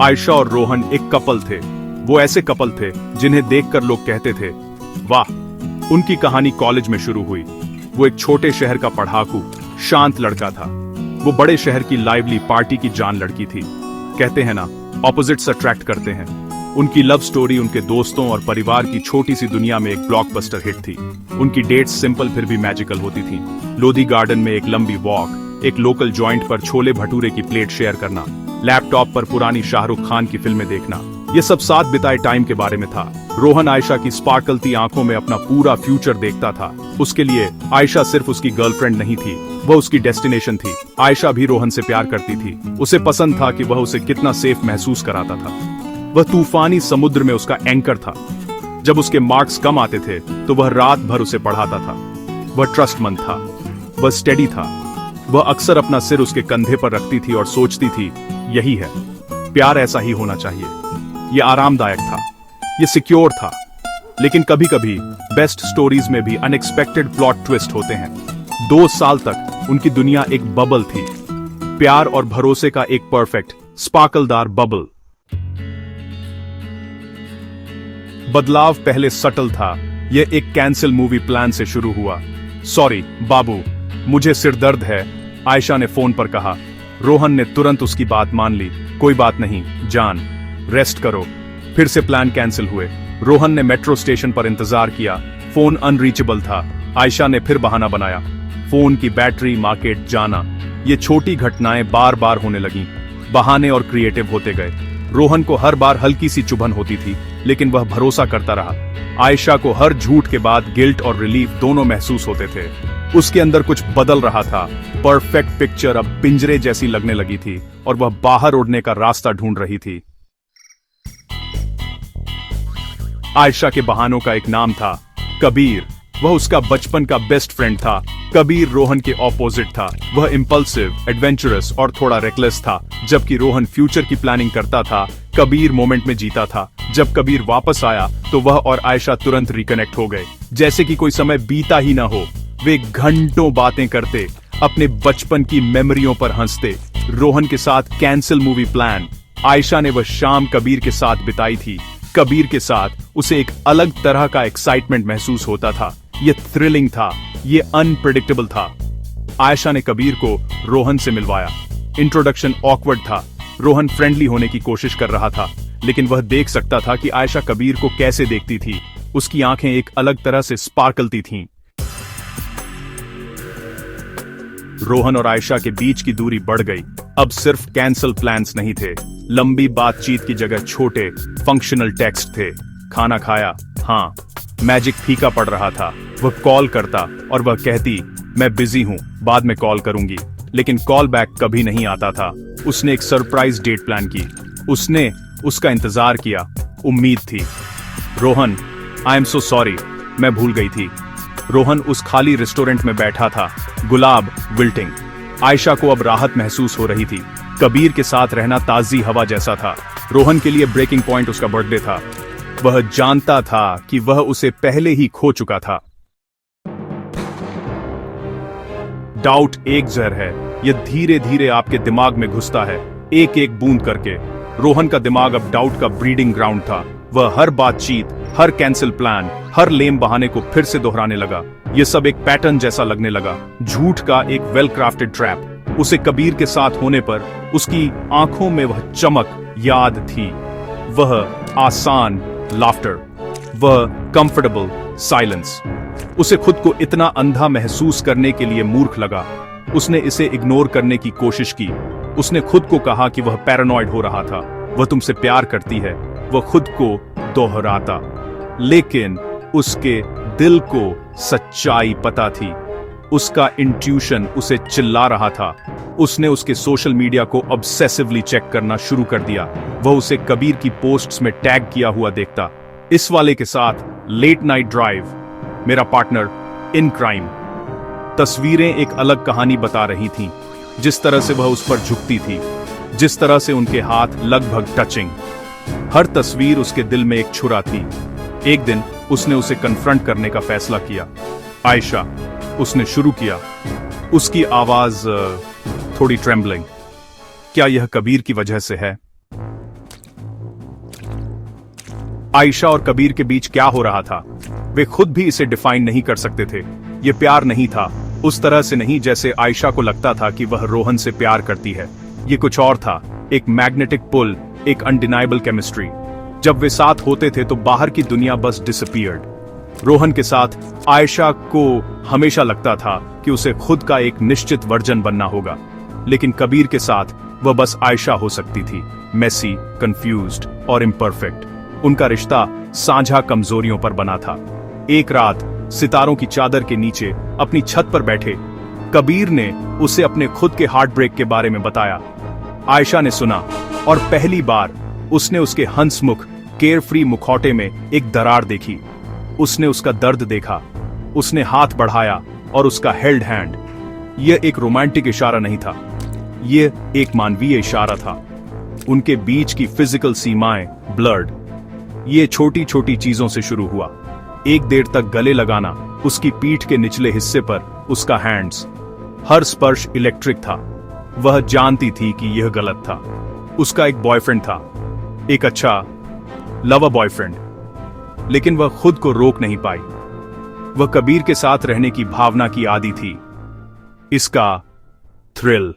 आयशा और रोहन एक कपल थे। वो ऐसे कपल थे जिन्हें देखकर लोग कहते थे, वाह। उनकी कहानी कॉलेज में शुरू हुई। वो एक छोटे शहर का पढ़ाकू, शांत लड़का था। वो बड़े शहर की लाइवली पार्टी की जान लड़की थी। कहते हैं ना, ऑपोजिट्स अट्रैक्ट करते हैं। उनकी लव स्टोरी उनके दोस्तों और परिवार की छोटी सी दुनिया में एक ब्लॉकबस्टर हिट थी। उनकी डेट्स सिंपल फिर भी मैजिकल होती थी। लोधी गार्डन में एक लंबी वॉक, एक लोकल जॉइंट पर छोले भटूरे की प्लेट शेयर करना, लैपटॉप पर पुरानी शाहरुख खान की फिल्में देखना, ये सब साथ बिताए टाइम के बारे में था। रोहन आयशा की स्पार्कलती आंखों में अपना पूरा फ्यूचर देखता था। उसके लिए आयशा सिर्फ उसकी गर्लफ्रेंड नहीं थी, वह उसकी डेस्टिनेशन थी। आयशा भी रोहन से प्यार करती थी। उसे पसंद था कि वह उसे कितना सेफ महसूस कराता था। वह तूफानी समुद्र में उसका एंकर था। जब उसके मार्क्स कम आते थे तो वह रात भर उसे पढ़ाता था। वह ट्रस्टमंद था, वह स्टेडी था। वह अक्सर अपना सिर उसके कंधे पर रखती थी और सोचती थी, यही है, प्यार ऐसा ही होना चाहिए। यह आरामदायक था, यह सिक्योर था। लेकिन कभी कभी बेस्ट स्टोरीज में भी अनएक्सपेक्टेड प्लॉट ट्विस्ट होते हैं। 2 साल तक उनकी दुनिया एक बबल थी, प्यार और भरोसे का एक परफेक्ट स्पार्कलदार बबल। बदलाव पहले सटल था। यह एक कैंसिल मूवी प्लान से शुरू हुआ। सॉरी बाबू, मुझे सिर दर्द है, आयशा ने फोन पर कहा। रोहन ने तुरंत उसकी बात मान ली। कोई बात नहीं जान, रेस्ट करो। फिर से प्लान कैंसिल हुए। रोहन ने मेट्रो स्टेशन पर इंतजार किया। फोन अनरीचेबल था। आयशा ने फिर बहाना बनाया, फोन की बैटरी, मार्केट जाना। ये छोटी घटनाएं बार बार होने लगीं। बहाने और क्रिएटिव होते गए। रोहन को हर बार हल्की सी चुभन होती थी, लेकिन वह भरोसा करता रहा। आयशा को हर झूठ के बाद गिल्ट और रिलीफ दोनों महसूस होते थे। उसके अंदर कुछ बदल रहा था। परफेक्ट पिक्चर अब पिंजरे जैसी लगने लगी थी और वह बाहर उड़ने का रास्ता ढूंढ रही थी। आयशा के बहानों का एक नाम था, कबीर। वह उसका बचपन का बेस्ट फ्रेंड था। कबीर रोहन के ऑपोजिट था। वह इंपल्सिव, एडवेंचरस और थोड़ा रेकलेस था। जबकि रोहन फ्यूचर की प्लानिंग करता था, कबीर मोमेंट में जीता था। जब कबीर वापस आया तो वह और आयशा तुरंत रिकनेक्ट हो गए, जैसे कि कोई समय बीता ही ना हो। वे घंटों बातें करते, अपने बचपन की मेमोरियों पर हंसते। रोहन के साथ कैंसिल मूवी प्लान। आयशा ने वह शाम कबीर के साथ बिताई थी। कबीर के साथ उसे एक अलग तरह का एक्साइटमेंट महसूस होता था। यह थ्रिलिंग था, यह अनप्रेडिक्टेबल था। आयशा ने कबीर को रोहन से मिलवाया। इंट्रोडक्शन ऑकवर्ड था। रोहन फ्रेंडली होने की कोशिश कर रहा था, लेकिन वह देख सकता था कि आयशा कबीर को कैसे देखती थी। उसकी आंखें एक अलग तरह से स्पार्कलती थीं। रोहन और आयशा के बीच की दूरी बढ़ गई। अब सिर्फ कैंसल प्लान्स नहीं थे। लंबी बातचीत की जगह छोटे फंक्शनल टेक्स्ट थे। खाना खाया? हाँ। मैजिक फीका पड़ रहा था। वह कॉल करता और वह कहती, मैं बिजी हूं, बाद में कॉल करूंगी। लेकिन कॉल बैक कभी नहीं आता था। उसने एक सरप्राइज डेट प्लान की। उसने उसका इंतजार किया। उम्मीद थी। Rohan, I am so sorry, मैं भूल गई थी। रोहन उस खाली रेस्टोरेंट में बैठा था, गुलाब विल्टिंग। आयशा को अब राहत महसूस हो रही थी। कबीर के साथ रहना ताजी हवा जैसा था। रोहन के लिए ब्रेकिंग पॉइंट उसका बर्थडे था। वह जानता था कि वह उसे पहले ही खो चुका था। डाउट एक जहर है। यह धीरे धीरे आपके दिमाग में घुसता है, एक एक बूंद करके। रोहन का दिमाग अब डाउट का ब्रीडिंग ग्राउंड था। वह हर बातचीत, हर कैंसिल प्लान, हर लेम बहाने को फिर से दोहराने लगा। यह सब एक पैटर्न जैसा लगने लगा, झूठ का एक वेल क्राफ्टेड ट्रैप। उसे कबीर के साथ होने पर उसकी आंखों में वह चमक याद थी, वह आसान लाफ्टर, वह कंफर्टेबल साइलेंस। उसे खुद को इतना अंधा महसूस करने के लिए मूर्ख लगा। उसने इसे इग्नोर करने की कोशिश की। उसने खुद को कहा कि वह पैरानॉइड हो रहा था। वह तुमसे प्यार करती है, वह खुद को दोहराता। लेकिन उसके दिल को सच्चाई पता थी। उसका इंट्यूशन उसे चिल्ला रहा था। उसने उसके सोशल मीडिया को ऑब्सेसिवली चेक करना शुरू कर दिया। वह उसे कबीर की पोस्ट्स में टैग किया हुआ देखता। इस वाले के साथ लेट नाइट ड्राइव, मेरा पार्टनर इन क्राइम। तस्वीरें एक अलग कहानी बता रही थीं। जिस तरह से वह उस पर झुकती थी, जिस तरह से उनके हाथ लगभग टचिंग। हर तस्वीर उसके दिल में एक छुरा थी। एक दिन उसने उसे कन्फ्रंट करने का फैसला किया। आयशा, उसने शुरू किया। उसकी आवाज थोड़ी ट्रेम्बलिंग। क्या यह कबीर की वजह से है? आयशा और कबीर के बीच क्या हो रहा था वे खुद भी इसे डिफाइन नहीं कर सकते थे। ये प्यार नहीं था, उस तरह से नहीं जैसे आयशा को लगता था कि वह रोहन से प्यार करती है। ये कुछ और था, एक मैग्नेटिक पुल, एक अनडिनाइबल केमिस्ट्री। जब वे साथ होते थे तो बाहर की दुनिया बस डिसअपीयर्ड। रोहन के साथ आयशा को हमेशा लगता था कि उसे खुद का एक निश्चित वर्जन बनना होगा, लेकिन कबीर के साथ वह बस आयशा हो सकती थी, मेसी, कंफ्यूज्ड और इम्परफेक्ट। उनका रिश्ता साझा कमजोरियों पर बना था। एक रात सितारों की चादर के नीचे अपनी छत पर बैठे कबीर ने उसे अपने खुद के हार्ट ब्रेक के बारे में बताया। आयशा ने सुना और पहली बार उसने उसके हंसमुख केयरफ्री मुखौटे में एक दरार देखी। उसने उसका दर्द देखा, उसने हाथ बढ़ाया और उसका हेल्ड हैंड। यह एक रोमांटिक इशारा नहीं था, यह एक मानवीय इशारा था। उनके बीच की फिजिकल सीमाएं ब्लर्ड। ये छोटी छोटी चीजों से शुरू हुआ। एक देर तक गले लगाना, उसकी पीठ के निचले हिस्से पर उसका हैंड्स। हर स्पर्श इलेक्ट्रिक था। वह जानती थी कि यह गलत था। उसका एक बॉयफ्रेंड था, एक अच्छा लवर बॉयफ्रेंड, लेकिन वह खुद को रोक नहीं पाई। वह कबीर के साथ रहने की भावना की आदी थी, इसका थ्रिल।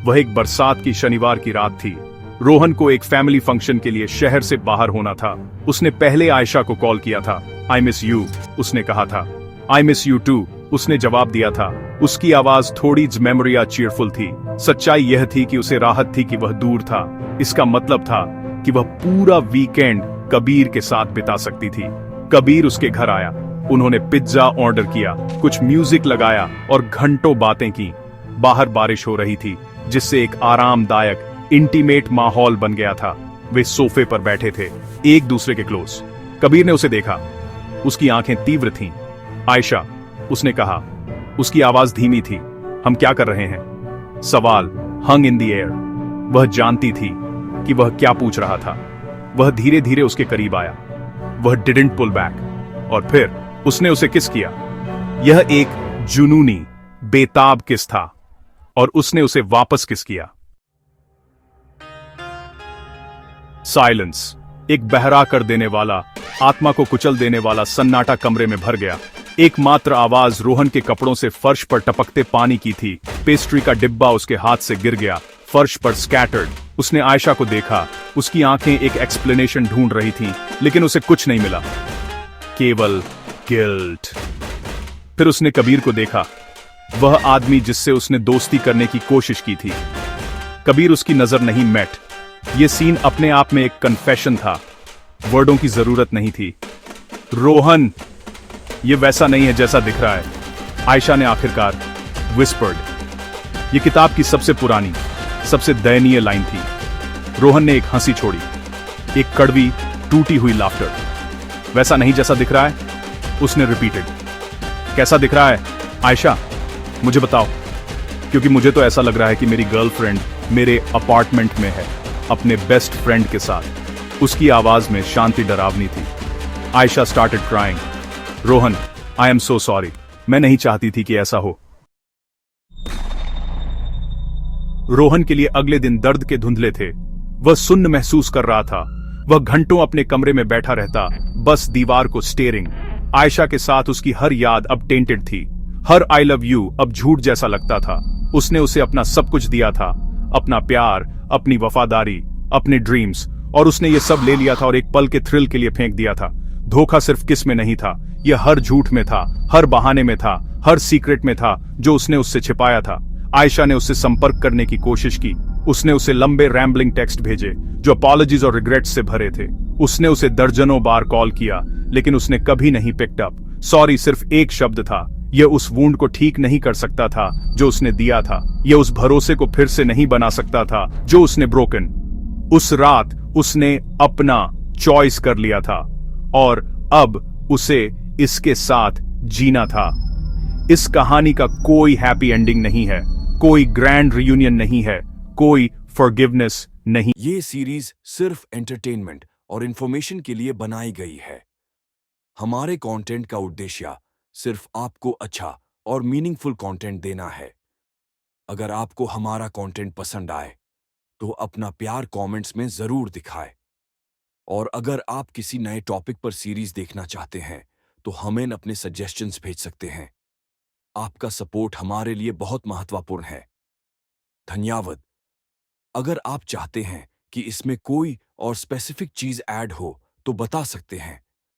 वह एक बरसात की शनिवार की रात थी। रोहन को एक फैमिली फंक्शन के लिए शहर से बाहर होना था। उसने पहले आयशा को कॉल किया था। आई मिस यू, उसने कहा था। आई मिस यू टू, उसने जवाब दिया था। उसकी आवाज थोड़ी मेमोरिया चीयरफुल थी। सच्चाई यह थी कि उसे राहत थी कि वह दूर था। इसका मतलब था कि वह पूरा वीकेंड कबीर के साथ बिता सकती थी। कबीर उसके घर आया। उन्होंने पिज्जा ऑर्डर किया, कुछ म्यूजिक लगाया और घंटों बातें की। बाहर बारिश हो रही थी, जिससे एक आरामदायक इंटीमेट माहौल बन गया था। वे सोफे पर बैठे थे, एक दूसरे के क्लोज। कबीर ने उसे देखा। उसकी आंखें तीव्र थीं। आयशा, उसने कहा। उसकी आवाज धीमी थी। हम क्या कर रहे हैं? सवाल हंग इन द एयर। वह जानती थी कि वह क्या पूछ रहा था। वह धीरे धीरे उसके करीब आया। वह डिडंट पुल बैक। और फिर उसने उसे किस किया। यह एक जुनूनी, बेताब किस था, और उसने उसे वापस किस किया। साइलेंस, एक बहरा कर देने वाला, आत्मा को कुचल देने वाला सन्नाटा कमरे में भर गया। एकमात्र आवाज रोहन के कपड़ों से फर्श पर टपकते पानी की थी। पेस्ट्री का डिब्बा उसके हाथ से गिर गया, फर्श पर स्कैटर्ड। उसने आयशा को देखा। उसकी आंखें एक एक्सप्लेनेशन ढूंढ रही थीं, लेकिन उसे कुछ नहीं मिला, केवल गिल्ट। फिर उसने कबीर को देखा, वह आदमी जिससे उसने दोस्ती करने की कोशिश की थी। कबीर उसकी नजर नहीं मेट। यह सीन अपने आप में एक कन्फेशन था। वर्डों की जरूरत नहीं थी। रोहन, यह वैसा नहीं है जैसा दिख रहा है, आयशा ने आखिरकार विस्पर्ड। यह किताब की सबसे पुरानी, सबसे दयनीय लाइन थी। रोहन ने एक हंसी छोड़ी, एक कड़वी, टूटी हुई लाफ्टर। वैसा नहीं जैसा दिख रहा है, उसने रिपीटेड। कैसा दिख रहा है आयशा, मुझे बताओ, क्योंकि मुझे तो ऐसा लग रहा है कि मेरी गर्लफ्रेंड मेरे अपार्टमेंट में है, अपने बेस्ट फ्रेंड के साथ। उसकी आवाज में शांति डरावनी थी। Ayesha started crying. Rohan, I am so sorry, मैं नहीं चाहती थी कि ऐसा हो। रोहन के लिए अगले दिन दर्द के धुंधले थे। वह सुन्न महसूस कर रहा था। वह घंटों अपने कमरे में बैठा रहता, बस दीवार को स्टेरिंग। आयशा के साथ उसकी हर याद अब टेंटेड थी। हर आई लव यू अब झूठ जैसा लगता था। उसने उसे अपना सब कुछ दिया था, अपना प्यार, अपनी वफादारी, अपने ड्रीम्स, और उसने ये सब ले लिया था और एक पल के थ्रिल के लिए फेंक दिया था। धोखा सिर्फ किस में नहीं था, यह हर झूठ में था, हर बहाने में था, हर सीक्रेट में था जो उसने उससे छिपाया था। आयशा ने उससे संपर्क करने की कोशिश की। उसने उसे लंबे रैम्बलिंग टेक्स्ट भेजे जो अपॉलॉजीज और रिग्रेट्स से भरे थे। उसने उसे दर्जनों बार कॉल किया, लेकिन उसने कभी नहीं पिक्ड अप। सॉरी सिर्फ एक शब्द था। यह उस वुंड को ठीक नहीं कर सकता था जो उसने दिया था। यह उस भरोसे को फिर से नहीं बना सकता था जो उसने ब्रोकन। उस रात उसने अपना चॉइस कर लिया था और अब उसे इसके साथ जीना था। इस कहानी का कोई हैप्पी एंडिंग नहीं है, कोई ग्रैंड रियूनियन नहीं है, कोई फॉरगिवनेस नहीं। ये सीरीज सिर्फ एंटरटेनमेंट और इंफॉर्मेशन के लिए बनाई गई है। हमारे कंटेंट का उद्देश्य सिर्फ आपको अच्छा और मीनिंगफुल कंटेंट देना है। अगर आपको हमारा कंटेंट पसंद आए तो अपना प्यार कमेंट्स में जरूर दिखाएं। और अगर आप किसी नए टॉपिक पर सीरीज देखना चाहते हैं तो हमें अपने सजेशंस भेज सकते हैं। आपका सपोर्ट हमारे लिए बहुत महत्वपूर्ण है। धन्यवाद। अगर आप चाहते हैं कि इसमें कोई और स्पेसिफिक चीज ऐड हो तो बता सकते हैं।